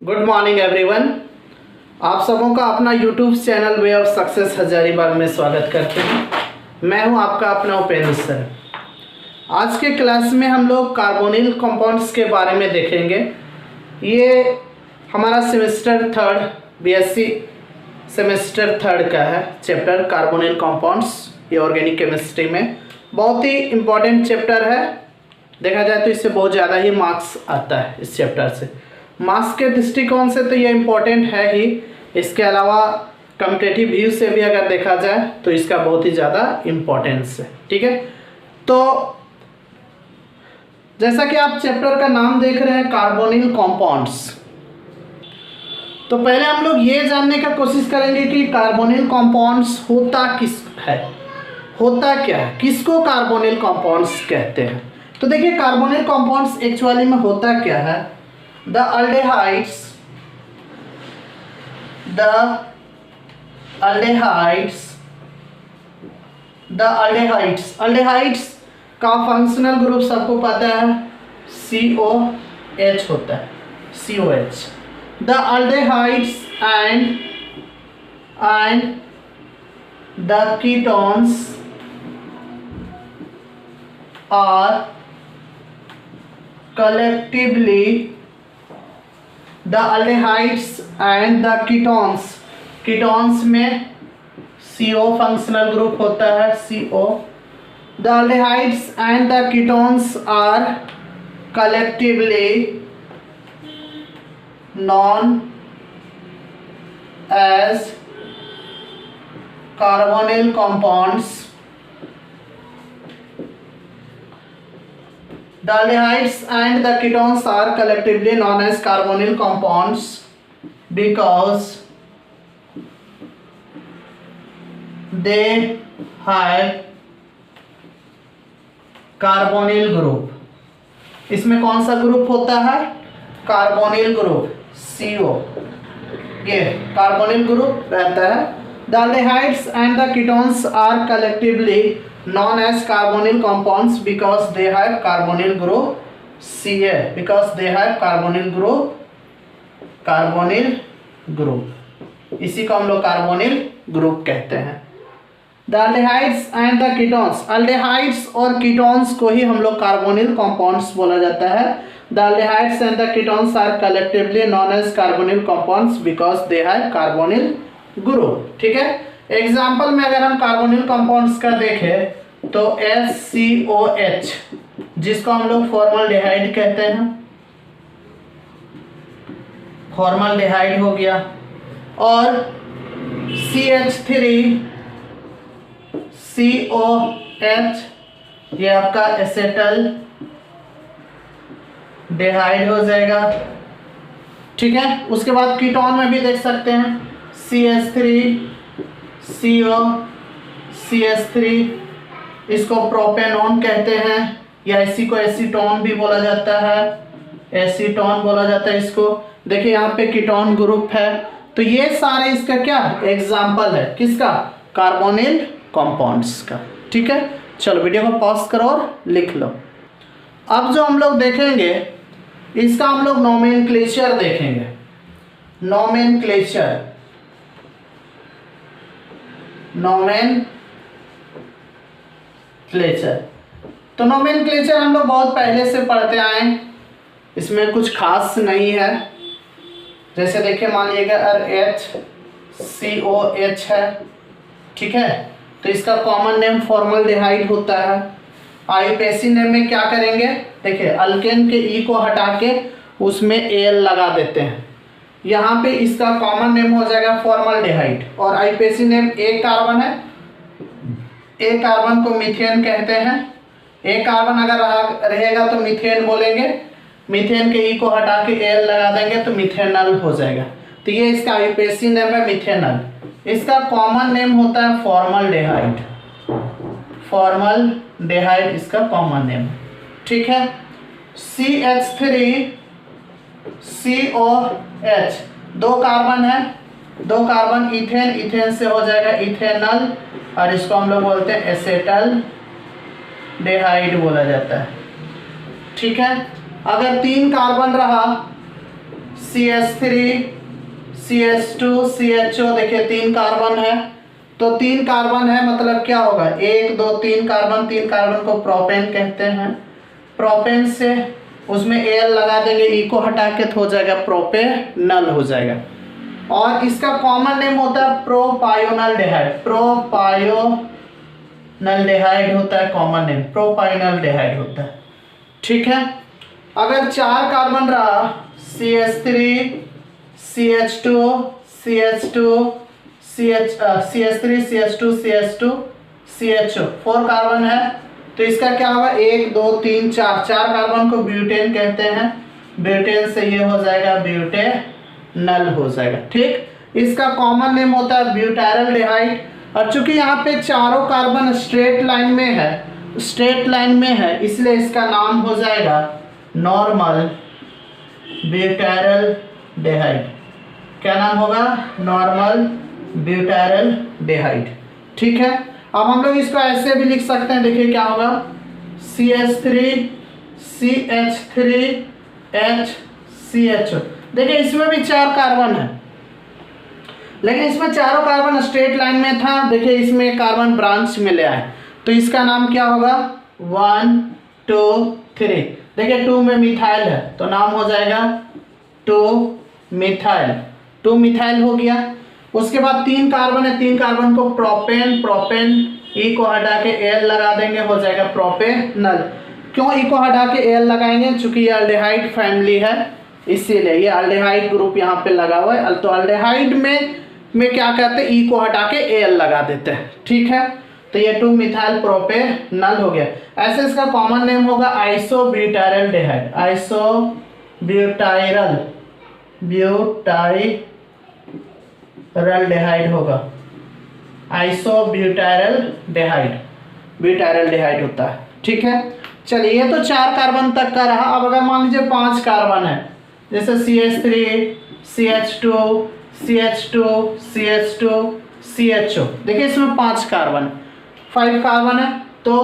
Good morning everyone. आप सबों का अपना YouTube channel way of success Hazaribagh में स्वागत करते हैं। मैं हूं आपका अपना उपेंद्र सर। आज के क्लास में हम लोग कार्बोनिल कंपाउंड्स के बारे में देखेंगे। ये हमारा semester third BSc semester third का है चैप्टर कार्बोनिल कंपाउंड्स। ये ऑर्गेनिक केमिस्ट्री में बहुत ही इम्पोर्टेंट चैप्टर है। देखा जाए तो इससे बहुत ज़्यादा ही मार्क्स आता है। इस चैप्टर से मार्क्स के दृष्टिकोण से तो ये इम्पोर्टेंट है ही, इसके अलावा कम्पिटेटिव व्यू से भी अगर देखा जाए तो इसका बहुत ही ज़्यादा इम्पोर्टेंस है। ठीक है, तो जैसा कि आप चैप्टर का नाम देख रहे हैं कार्बोनिल कंपाउंड्स, तो पहले हम लोग ये जानने का कोशिश करेंगे कि कार्बोनिल कंपाउंड्स होता किस है, होता क्या है, किसको कार्बोनिल कंपाउंड्स कहते हैं। तो देखिए कार्बोनिल कंपाउंड्स एक्चुअली में होता क्या है। The aldehydes का फंक्शनल ग्रुप सबको पता है COH होता है, COH। The aldehydes and the ketones are collectively the aldehydes and the ketones में CO फंक्शनल ग्रुप होता है CO। The aldehydes and the ketones are collectively known as carbonyl compounds। The aldehydes and the ketones are collectively known as carbonyl compounds because they have carbonyl group। इसमें कौन सा group होता है? Carbonyl group CO। ये carbonyl group रहता है। The aldehydes and the ketones are collectively known as carbonyl compounds because they have carbonyl group Ca, because they have carbonyl group, इसी को हम लोग कार्बोनिल ग्रुप कहते हैं। The aldehydes and the ketones, aldehydes और ketones को ही हम लोग कार्बोनिल compounds बोला जाता है। The aldehydes and the ketones are collectively known as carbonyl compounds because they have carbonyl group। ठीक है, एग्जाम्पल में अगर हम कार्बोनिल कंपाउंड्स का देखें तो SCOH, जिसको हम लोग फॉर्मल्डिहाइड कहते हैं, फॉर्मल्डिहाइड हो गया, और CH3COH, ये आपका एसेटल डिहाइड हो जाएगा। ठीक है, उसके बाद कीटोन में भी देख सकते हैं CH3CO CH3, इसको प्रोपेनॉन कहते हैं, या इसी को एसीटोन भी बोला जाता है, एसीटोन बोला जाता है इसको। देखिए यहाँ पे कीटोन ग्रुप है, तो ये सारे इसका क्या एग्जाम्पल है, किसका? कार्बोनिल कंपाउंड्स का। ठीक है, चलो वीडियो को पॉज करो और लिख लो। अब जो हम लोग देखेंगे इसका हम लोग नोमेनक्लेचर देखेंगे। नोमेनक्लेचर तो नोमेनक्लेचर हम लोग बहुत पहले से पढ़ते आए हैं, इसमें कुछ खास नहीं है। जैसे देखिए मान लीजिएगा HCOH है, ठीक है, तो इसका कॉमन नेम फॉर्मल्डिहाइड होता है। आईयूपीएसी नेम में क्या करेंगे, देखिए अल्केन के ई को हटा के उसमें एल लगा देते हैं, यहाँ पे इसका कॉमन नेम हो जाएगा फॉर्मल्डिहाइड। और आईयूपीएसी नेम एक कार्बन है, एक कार्बन को मीथेन कहते हैं। एक कार्बन अगर रहेगा तो मीथेन बोलेंगे, मीथेन के ई को हटा के एल लगा देंगे तो मीथेनल हो जाएगा। तो ये इसका आईयूपीएसी नेम है मीथेनल। इसका कॉमन नेम होता है फॉर्मल्डिहाइड, फॉर्मल्डिहाइड इसका कॉमन नेम। ठीक है, CH3COH, दो कार्बन है, दो कार्बन इथेन, इथेन से हो जाएगा इथेनल, और इसको हम लोग बोलते हैं एसेटल डिहाइड बोला जाता है। ठीक है, अगर तीन कार्बन रहा CH3 CH2 CHO, देखिए 3 कार्बन है, तो 3 कार्बन है मतलब क्या होगा, 1 2 3 कार्बन, 3 कार्बन को प्रोपेन कहते हैं। प्रोपेन से उसमें Al लगा देंगे, ई को हटा के तो हो जाएगा प्रोपेनल हो जाएगा। और इसका कॉमन नेम होता है प्रोपायोनलडेहाइड, प्रोपायोनलडेहाइड होता है कॉमन नेम, प्रोपायोनलडेहाइड होता है। ठीक है, अगर 4 कार्बन रहा CH3 CH2 CH2 CH3 CH2 CH2 CHO, 4 carbon है, तो इसका क्या होगा, 1 2 3 4 कार्बन को ब्यूटेन कहते हैं। ब्यूटेन से ये हो जाएगा ब्यूटेनल हो जाएगा। ठीक, इसका कॉमन नेम होता है ब्यूटाइलडेहाइड। और चूंकि यहाँ पे चारों कार्बन स्ट्रेट लाइन में है, इसलिए इसका नाम हो जाएगा नॉर्मल ब्यूटाइलडेहाइड। क्या नाम होगा, नॉर्मल ब्यूटाइलडेहाइड। ठीक है, अब हम लोग इसको ऐसे भी लिख सकते हैं, देखिए क्या होगा, CH3 CH3HCHO। देखिए इसमें भी 4 कार्बन है, लेकिन इसमें चारों कार्बन स्ट्रेट लाइन में था, देखिए इसमें कार्बन ब्रांच में ले आए, तो इसका नाम क्या होगा, 1 2 3। देखिए 2 में मिथाइल है, तो नाम हो जाएगा 2 मिथाइल हो गया। उसके बाद 3 कार्बन है, 3 कार्बन को प्रोपेन ई को हटा के Al लगा देंगे, हो जाएगा प्रोपेनल। क्यों ई को हटा के Al लगाएंगे, चूंकि ये अल्डेहाइड फैमिली है, इसीलिए ये अल्डेहाइड ग्रुप यहाँ पे लगा हुआ है। तो अल्डेहाइड में क्या कहते हैं, ई को हटा के Al लगा देते हैं। ठीक है, तो ये 2 मिथाइल प्रोपेनल हो गया। ऐसे इसका कॉमन नेम होगा आइसोब्यूटाइलडेहाइड, ब्यूटाइलडेहाइड होगा, ब्यूटाइलडेहाइड होता है। ठीक है, चलिए ये तो 4 कार्बन तक का रहा। अब अगर मान लीजिए 5 कार्बन है, जैसे CH3 CH2 CHO, देखिए इसमें 5 कार्बन 5 कार्बन है, तो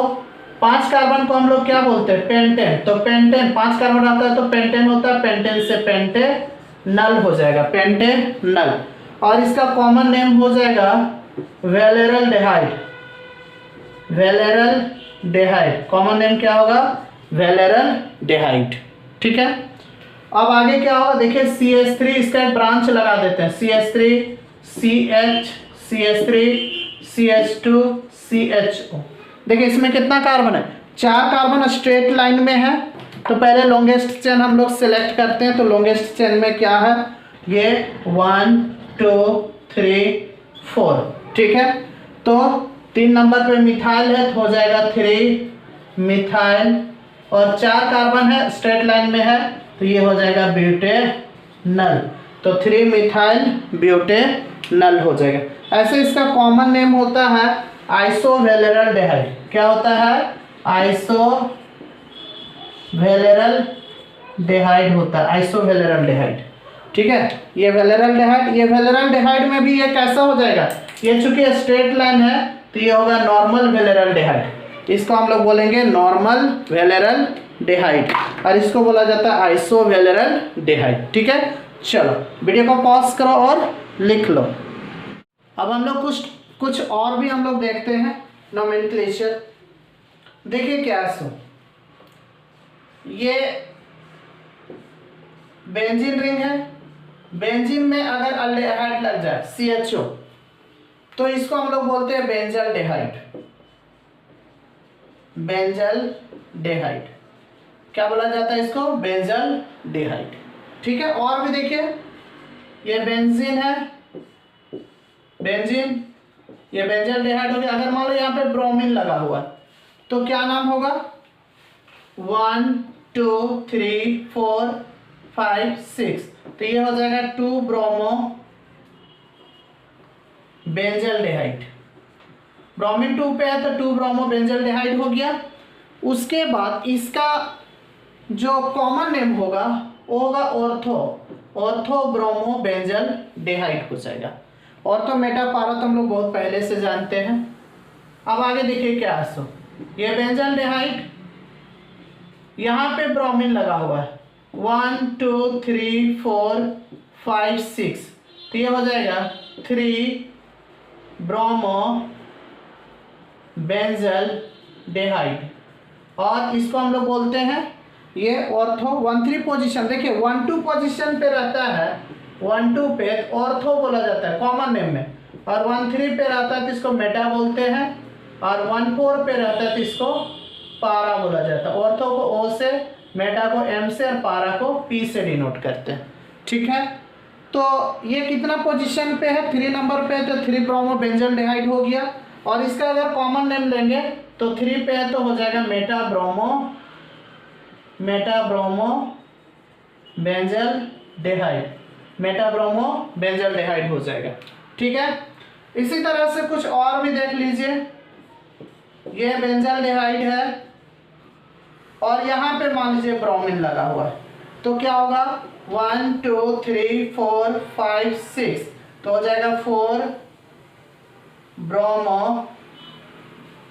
5 कार्बन को हम लोग क्या बोलते हैं, पेंटेन। तो पेंटेन 5 कार्बन आता है तो पेंटेन होता है, पेंटेन से पेंटेनल हो जाएगा, पेंटेनल। और इसका कॉमन नेम हो जाएगा वेलेरलडेहाइड। कॉमन नेम क्या होगा, वेलेरलडेहाइड। ठीक है, अब आगे क्या होगा, देखिए CH3, इसका एक ब्रांच लगा देते हैं, CH3 CH2 CHO। देखिए इसमें कितना कार्बन है, 4 कार्बन स्ट्रेट लाइन में है, तो पहले लॉन्गेस्ट चेन हम लोग सेलेक्ट करते हैं। तो लॉन्गेस्ट चेन में क्या है, ये 1 2 3 4। ठीक है, तो 3 नंबर पे मिथाइल है, तो हो जाएगा 3 मिथाइल, और 4 कार्बन है स्ट्रेट लाइन में है, तो ये हो जाएगा ब्यूटेनल, तो 3 मिथाइल ब्यूटेनल हो जाएगा। ऐसे इसका कॉमन नेम होता है आइसोवेलेरलडेहाइड। क्या होता है, आइसोवेलेरलडेहाइड होता है, आइसोवेलेरलडेहाइड। ठीक है, ये वेलेरलडेहाइड में भी ये कैसा हो जाएगा, ये चूंकि स्ट्रेट लाइन है, तो ये होगा नॉर्मल वेलेरलडेहाइड। इसको हम लोग बोलेंगे नॉर्मल वेलेरलडेहाइड, और इसको बोला जाता है आइसोवेलेरलडेहाइड। ठीक है, चलो वीडियो को पॉज करो और लिख लो। अब हम लोग कुछ और भी हम लोग देखते हैं नोमेनक्लेचर। देखिए क्या सो, ये बेंजीन रिंग है, बेंजीन में अगर अल्डेहाइड लग जाए CHO, तो इसको हम लोग बोलते हैं बेंजलडेहाइड। क्या बोला जाता है इसको, बेंजलडेहाइड। ठीक है, और भी देखिए, ये बेंजीन है, ये बेंजलडेहाइड हो गया। अगर मान लो यहाँ पे ब्रोमीन लगा हुआ, तो क्या नाम होगा, 1 2 3 4 5 6, तो ये हो जाएगा 2 ब्रोमो बेंजलडेहाइड। ब्रोमीन 2 पे है, तो 2 ब्रोमो बेंजलडेहाइड हो गया। उसके बाद इसका जो कॉमन नेम होगा वो होगा ऑर्थो ब्रोमो बेंजलडेहाइड हो जाएगा। ऑर्थो मेटापारा तो हम लोग बहुत पहले से जानते हैं। अब आगे देखिए क्या है, ये बेंजलडेहाइड, यहाँ पे ब्रोमीन लगा हुआ है, 1 2 3 4 5 6, तो ये हो जाएगा 3 ब्रोमो बेंजल डेहाइड। और इसको हम लोग बोलते हैं ये ऑर्थो 1 3 पोजीशन। देखिए 1 2 पोजीशन पे रहता है, 1 2 पे ऑर्थो बोला जाता है कॉमन नेम में, और 1 3 पे रहता है तो इसको मेटा बोलते हैं, और 1 4 पे रहता है तो इसको पारा बोला जाता है। ऑर्थो को ओ से, मेटा को एम से, और पारा को पी से डिनोट करते हैं। ठीक है, तो ये कितना पोजीशन पे है, 3 नंबर पे है, तो 3 ब्रोमो बेंजल डेहाइड हो गया। और इसका अगर कॉमन नेम लेंगे तो 3 पे है तो हो जाएगा meta bromo benzaldehyde, meta bromo benzaldehyde हो जाएगा। ठीक है, इसी तरह से कुछ और भी देख लीजिए। ये बेंजल डेहाइड है और यहाँ पे मान लीजिए ब्रोमीन लगा हुआ है, तो क्या होगा 1 2 3 4 5 6, तो हो जाएगा 4 ब्रोमो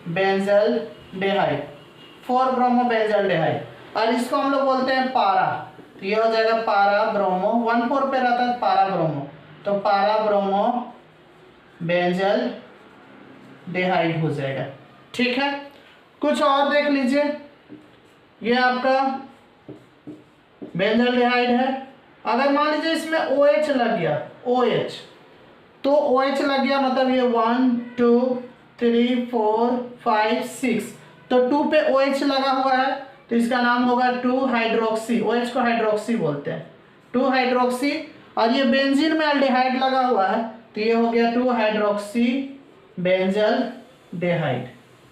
बेंजल डेहाइड, 4 ब्रोमो बेंजल डेहाइड। और इसको हम लोग बोलते हैं पारा, तो ये हो जाएगा पारा ब्रोमो, 1 4 पे रहता है पारा ब्रोमो, तो पारा ब्रोमो बेंजल डेहाइड हो जाएगा। ठीक है, कुछ और देख लीजिए। ये आपका बेंजल डेहाइड है। अगर मान लीजिए इसमें OH लग गया, OH, तो OH लग गया मतलब ये 1 2 3 4 5 6, तो 2 पे OH लगा हुआ है तो इसका नाम होगा 2 हाइड्रोक्सी। OH को हाइड्रोक्सी बोलते हैं, 2 हाइड्रोक्सी। और ये बेंजीन में एल्डिहाइड लगा हुआ है तो ये हो गया 2 हाइड्रोक्सी बेंजल डेहाइड।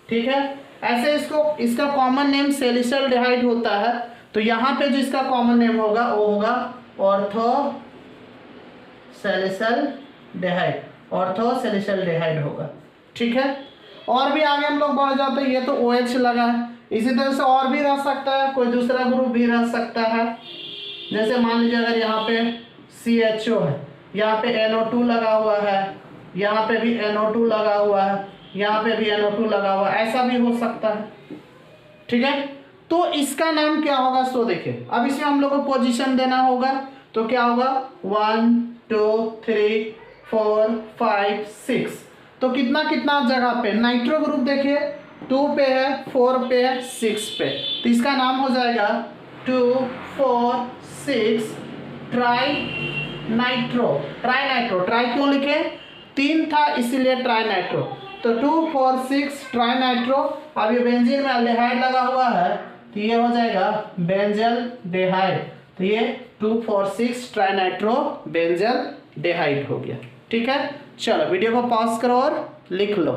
ठीक है, ऐसे इसका कॉमन नेम सेलिसल डेहाइड होता है, तो यहाँ पे जो इसका कॉमन नेम होगा वो होगा ऑर्थो सेलिसल डेहाइड, ऑर्थो सेलिसल डेहाइड होगा। ठीक है, और भी आगे हम लोग बढ़ जाते हैं। ये तो OH लगा है, इसी तरह से और भी रह सकता है, कोई दूसरा ग्रुप भी रह सकता है। जैसे मान लीजिए अगर यहाँ पे CHO है, यहाँ पे NO2 लगा हुआ है, यहाँ पे भी NO2 लगा हुआ है, यहाँ पे भी NO2 लगा हुआ है, ऐसा भी हो सकता है। ठीक है, तो इसका नाम क्या होगा? सो देखिए अब इसमें हम लोग को पोजीशन देना होगा, तो क्या होगा 1 2 3 4 5 6, तो कितना कितना जगह पे नाइट्रो ग्रुप देखिए 2 पे है, 4 पे है, 6 पे, तो इसका नाम हो जाएगा 2 4 6 ट्राई नाइट्रो। ट्राई क्यों लिखे? 3 था इसीलिए ट्राई नाइट्रो, तो 2 4 6 ट्राई नाइट्रो। अब ये बेंजीन में एल्डिहाइड लगा हुआ है तो ये हो जाएगा बेंजल डेहाइड, तो ये 2 4 6 ट्राई नाइट्रो बेंजल डेहाइड हो गया। ठीक है, चलो वीडियो को पॉज करो और लिख लो।